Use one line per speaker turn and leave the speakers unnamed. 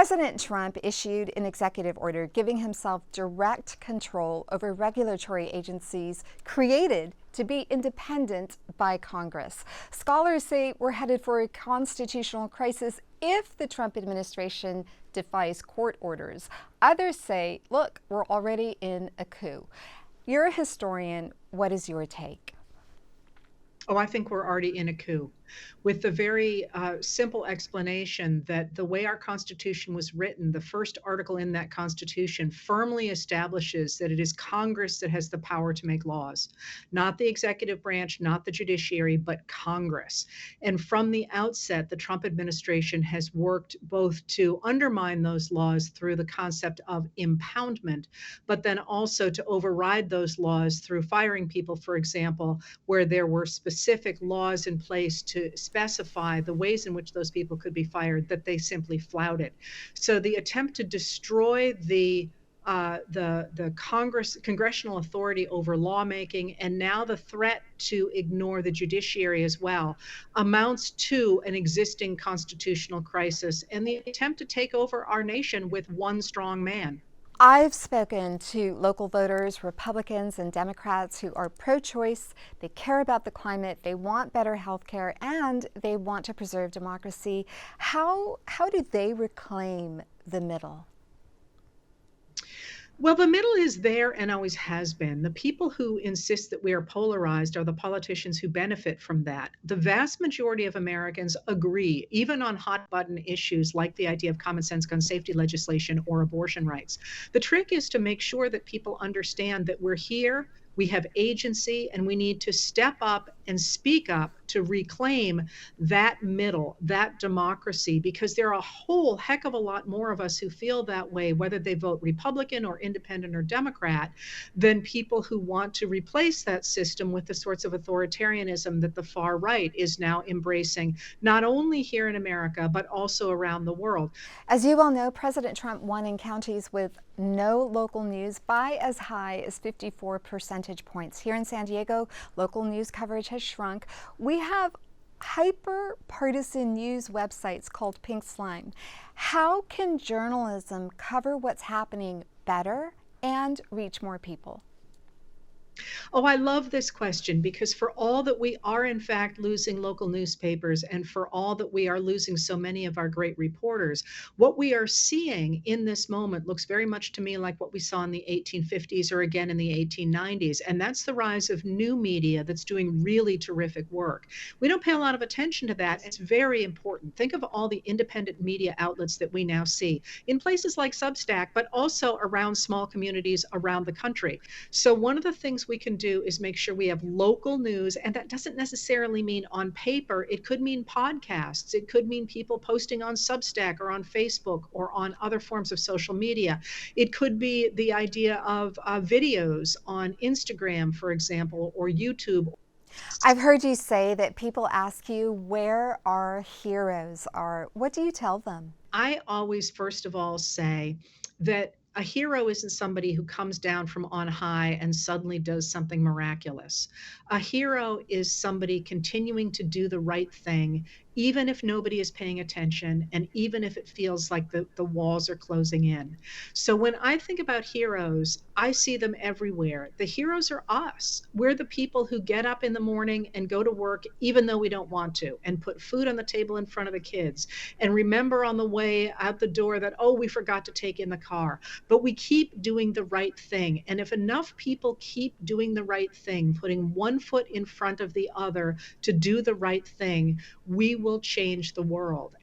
President Trump issued an executive order giving himself direct control over regulatory agencies created to be independent by Congress. Scholars say we're headed for a constitutional crisis if the Trump administration defies court orders. Others say, look, we're already in a coup. You're a historian. What is your take?
Oh, I think we're already in a coup, with the very simple explanation that the way our Constitution was written, the first article in that Constitution firmly establishes that it is Congress that has the power to make laws, not the executive branch, not the judiciary, but Congress. And from the outset, the Trump administration has worked both to undermine those laws through the concept of impoundment, but then also to override those laws through firing people, for example, where there were specific laws in place to specify the ways in which those people could be fired, that they simply flouted. So the attempt to destroy the congressional authority over lawmaking, and now the threat to ignore the judiciary as well, amounts to an existing constitutional crisis and the attempt to take over our nation with one strong man.
I've spoken to local voters, Republicans and Democrats, who are pro-choice. They care about the climate, they want better health care, and they want to preserve democracy. How do they reclaim the middle?
Well, the middle is there and always has been. The people who insist that we are polarized are the politicians who benefit from that. The vast majority of Americans agree, even on hot button issues like the idea of common sense gun safety legislation or abortion rights. The trick is to make sure that people understand that we're here, we have agency, and we need to step up and speak up to reclaim that middle, that democracy, because there are a whole heck of a lot more of us who feel that way, whether they vote Republican or Independent or Democrat, than people who want to replace that system with the sorts of authoritarianism that the far right is now embracing, not only here in America, but also around the world.
As you all know, President Trump won in counties with no local news by as high as 54 percentage points. Here in San Diego, local news coverage has shrunk. We have hyper-partisan news websites called Pink Slime. How can journalism cover what's happening better and reach more people?
Oh, I love this question, because for all that we are in fact losing local newspapers, and for all that we are losing so many of our great reporters, what we are seeing in this moment looks very much to me like what we saw in the 1850s or again in the 1890s. And that's the rise of new media that's doing really terrific work. We don't pay a lot of attention to that. It's very important. Think of all the independent media outlets that we now see in places like Substack, but also around small communities around the country. So one of the things we can do is make sure we have local news, and that doesn't necessarily mean on paper. It could mean podcasts. It could mean people posting on Substack or on Facebook or on other forms of social media. It could be the idea of videos on Instagram, for example, or YouTube.
I've heard you say that people ask you where our heroes are. What do you tell them?
I always, first of all, say that a hero isn't somebody who comes down from on high and suddenly does something miraculous. A hero is somebody continuing to do the right thing, even if nobody is paying attention, and even if it feels like the walls are closing in. So when I think about heroes, I see them everywhere. The heroes are us. We're the people who get up in the morning and go to work even though we don't want to, and put food on the table in front of the kids, and remember on the way out the door that, oh, we forgot to take in the car. But we keep doing the right thing. And if enough people keep doing the right thing, putting one foot in front of the other to do the right thing, we will change the world.